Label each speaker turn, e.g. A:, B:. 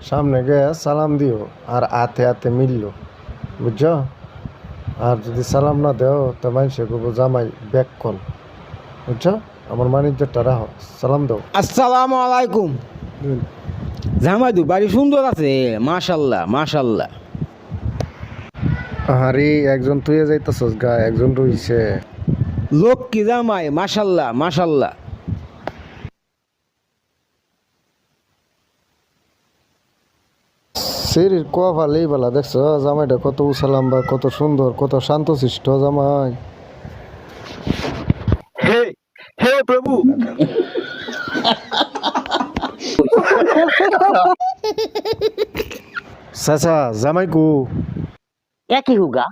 A: সামনে গিয়ে সালাম দিও আর হাতে হাতে মিললো, বুঝছো? আর যদি সালাম না দেও তো মানুষে করবো জামাই ব্যাক কল, বুঝছো? আমার মানিজ্যটা রাখো, সালাম দাও।
B: আসসালামু আলাইকুম। জামাইদু বাড়ি সুন্দর আছে, মাশাল্লাহ মাশাল্লাহ।
A: আরে একজন তুই যাইতেছস গা, একজন রইছে।
B: লোক কি জামাই, মাশাল্লাহ মাশাল্লাহ।
A: শরীর কোয়া ভালোই বেলা দেখছো জামাইটা কত উসালাম বা কত সুন্দর, কত শান্তশিষ্ট জামাই।
B: হে হে প্রভু।
A: চাচা জামাই কু?
C: একই হুগা।